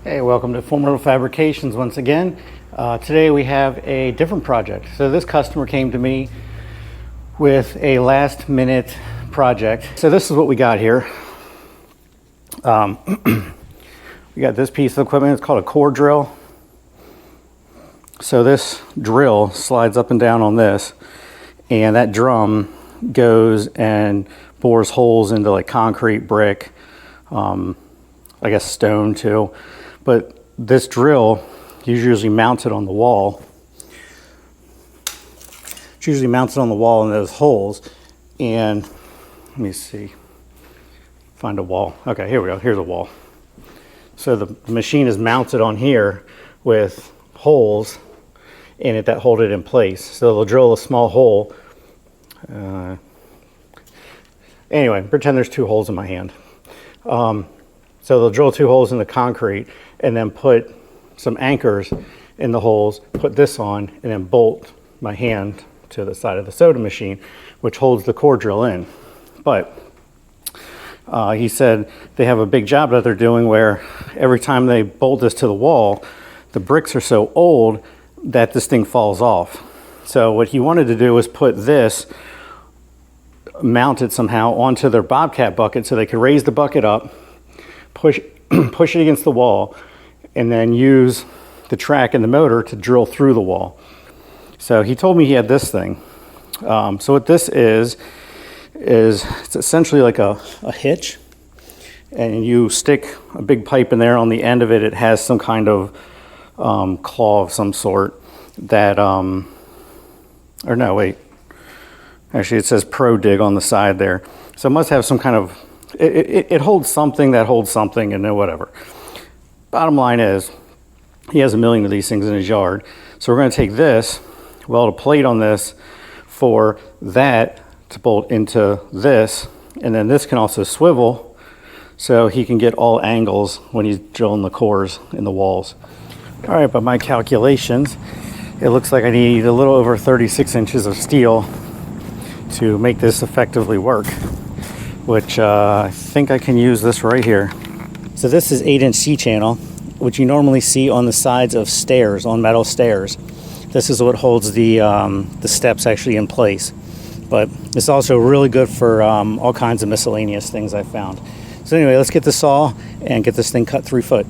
Hey, welcome to Formidable Fabrications once again. Today we have a different project. So this customer came to me with a last minute project. So this is what we got here. We got this piece of equipment. It's called a core drill. So this drill slides up and down on this, and that drum goes and bores holes into like concrete, brick, I guess stone too. But this drill is usually mounted on the wall. It's usually mounted on the wall in those holes. And let me see, find a wall. Okay, here we go, here's a wall. So the machine is mounted on here with holes in it that hold it in place. So they'll drill a small hole. Anyway, pretend there's two holes in my hand. So they'll drill two holes in the concrete and then put some anchors in the holes, put this on, and then bolt my hand to the side of the soda machine, which holds the core drill in. But he said they have a big job that they're doing where every time they bolt this to the wall, the bricks are so old that this thing falls off. So what he wanted to do was put this mounted somehow onto their bobcat bucket so they could raise the bucket up, push it against the wall, and then use the track and the motor to drill through the wall. So he told me he had this thing. So what this is it's essentially like a hitch, and you stick a big pipe in there. On the end of it, it has some kind of claw of some sort that, or no, wait. Actually, it says Pro Dig on the side there. So it must have some kind of, it holds something that holds something, and then whatever. Bottom line is, he has a million of these things in his yard. So we're going to take this, weld a plate on this for that to bolt into this, and then this can also swivel so he can get all angles when he's drilling the cores in the walls. All right, by my calculations, it looks like I need a little over 36 inches of steel to make this effectively work, which I think I can use this right here. So this is 8-inch C-channel, which you normally see on the sides of stairs, on metal stairs. This is what holds the steps actually in place. But it's also really good for all kinds of miscellaneous things I found. So anyway, let's get the saw and get this thing cut 3 foot.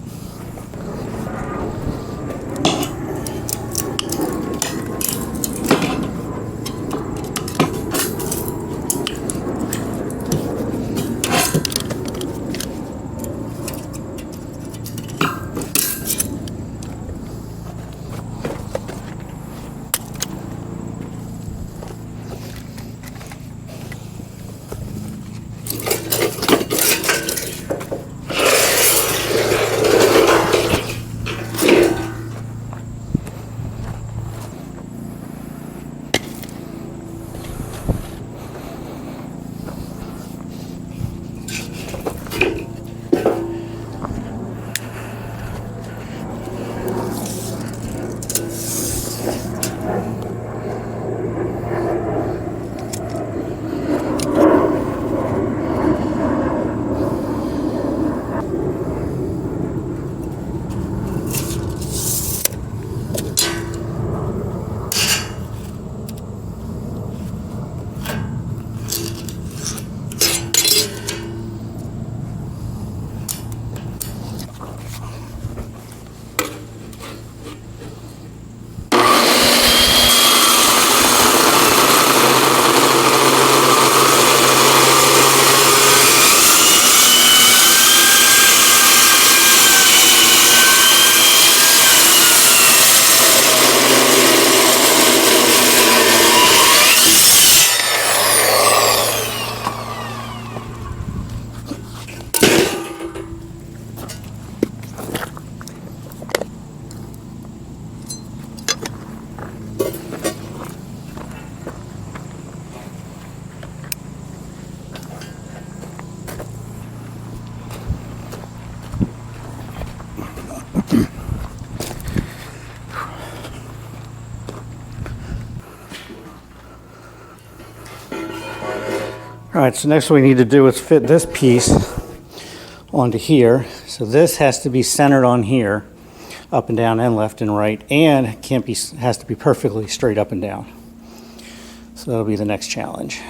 All right, so next what we need to do is fit this piece onto here. So this has to be centered on here, up and down and left and right, and has to be perfectly straight up and down. So that'll be the next challenge.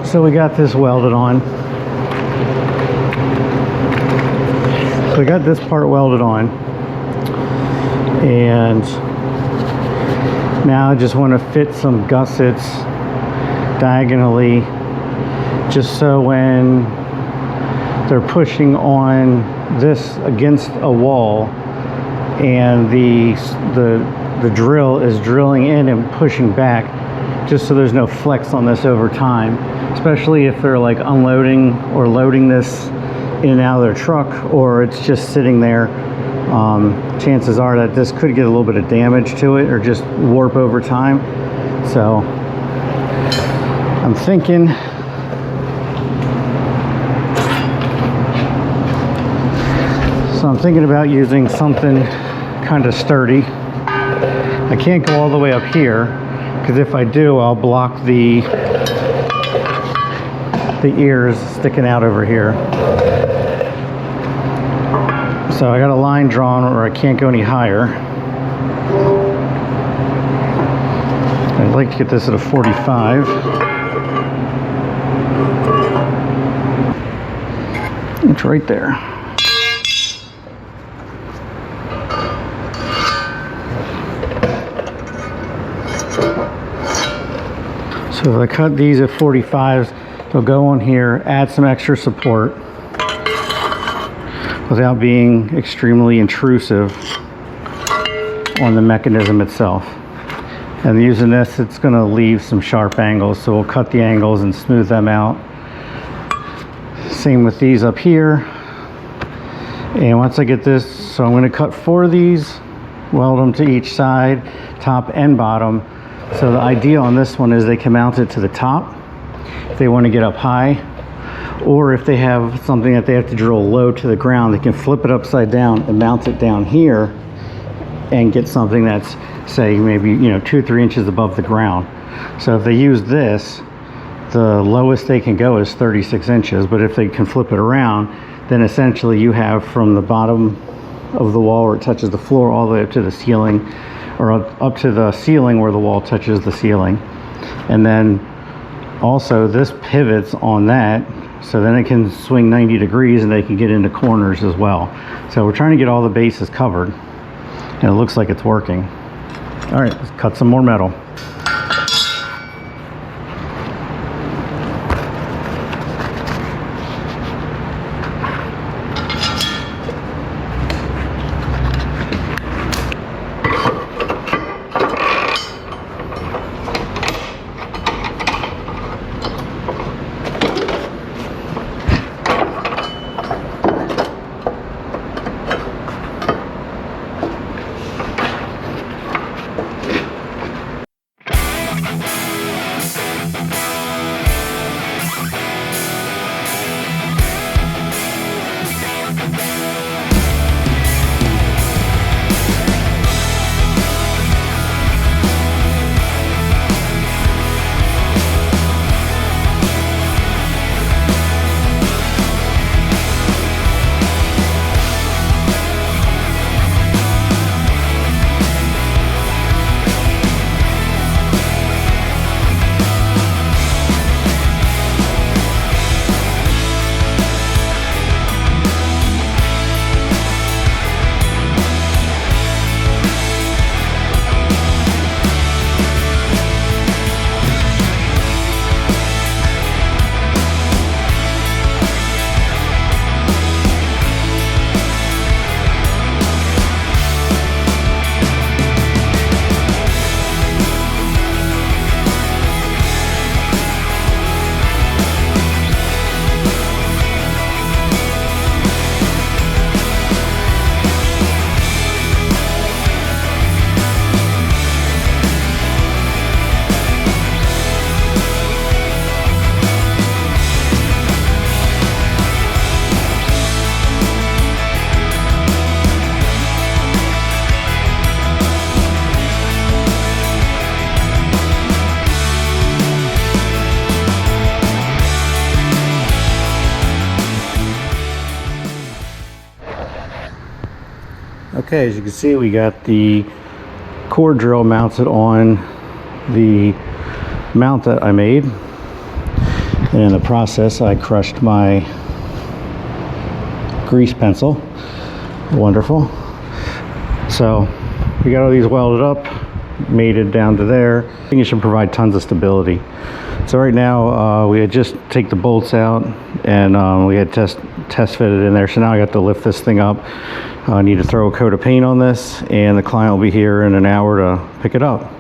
So we got this welded on. So we got this part welded on. And now I just want to fit some gussets diagonally, just so when they're pushing on this against a wall and the drill is drilling in and pushing back, just so there's no flex on this over time, especially if they're like unloading or loading this in and out of their truck, or it's just sitting there. Chances are that this could get a little bit of damage to it or just warp over time. So I'm thinking about using something kind of sturdy. I can't go all the way up here, because if I do, I'll block the ears sticking out over here. So I got a line drawn where I can't go any higher. I'd like to get this at a 45. It's right there. So if I cut these at 45s, they'll go on here, add some extra support without being extremely intrusive on the mechanism itself. And using this, it's going to leave some sharp angles, so we'll cut the angles and smooth them out. Same with these up here. And once I get this, so I'm going to cut 4 of these, weld them to each side, top and bottom. So the idea on this one is they can mount it to the top if they want to get up high, or if they have something that they have to drill low to the ground, they can flip it upside down and mount it down here and get something that's, say, maybe 2 or 3 inches above the ground. So if they use this, the lowest they can go is 36 inches, but if they can flip it around, then essentially you have from the bottom of the wall where it touches the floor all the way up to the ceiling, or up to the ceiling where the wall touches the ceiling. And then also this pivots on that, so then it can swing 90 degrees and they can get into corners as well. So we're trying to get all the bases covered, and it looks like it's working. All right, let's cut some more metal. Okay, as you can see, we got the core drill mounted on the mount that I made. And in the process, I crushed my grease pencil. Wonderful. So we got all these welded up, mated down to there. I think it should provide tons of stability. So right now, we had just take the bolts out, and we had test fitted in there. So now I got to lift this thing up. I need to throw a coat of paint on this, and the client will be here in an hour to pick it up.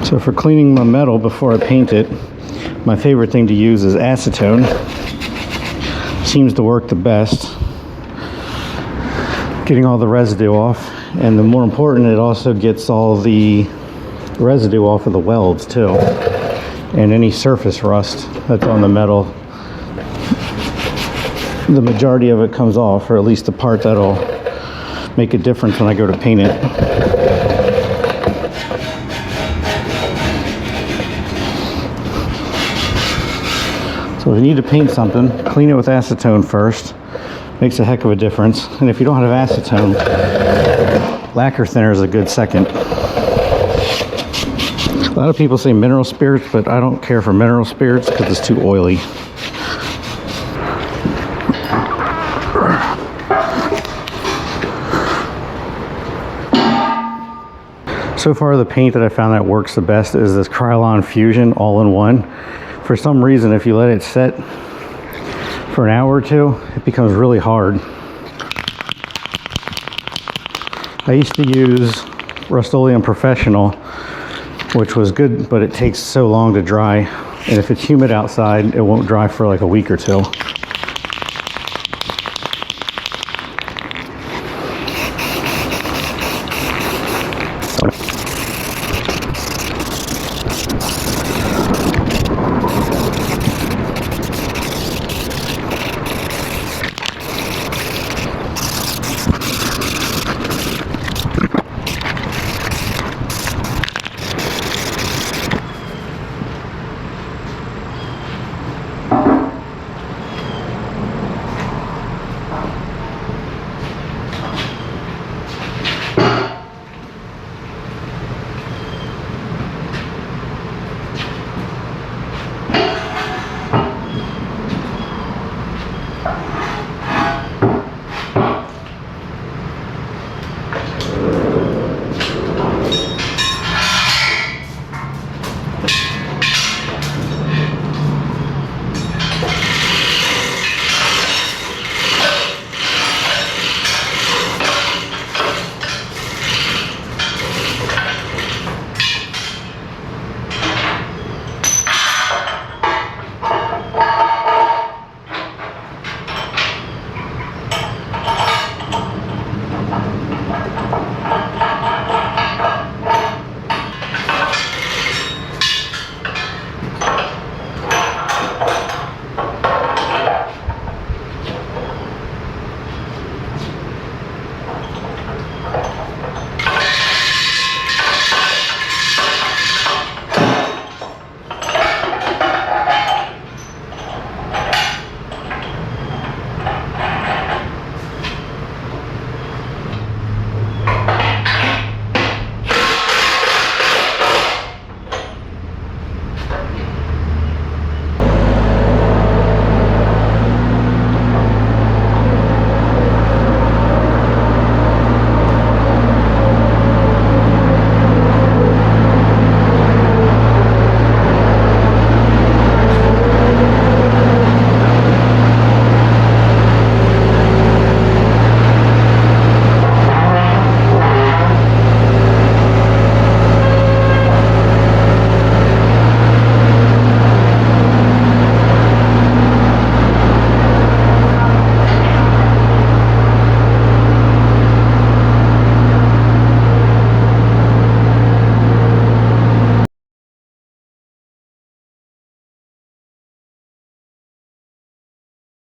So for cleaning my metal before I paint it, my favorite thing to use is acetone. Seems to work the best, getting all the residue off, and the more important, it also gets all the residue off of the welds too, and any surface rust that's on the metal. The majority of it comes off, or at least the part that'll make a difference when I go to paint it. So if you need to paint something, clean it with acetone first. Makes a heck of a difference. And if you don't have acetone, lacquer thinner is a good second. A lot of people say mineral spirits, but I don't care for mineral spirits because it's too oily. So far, the paint that I found that works the best is this Krylon Fusion all-in-one. For some reason, if you let it set for an hour or two, it becomes really hard. I used to use Rust-Oleum Professional, which was good, but it takes so long to dry. And if it's humid outside, it won't dry for like a week or two.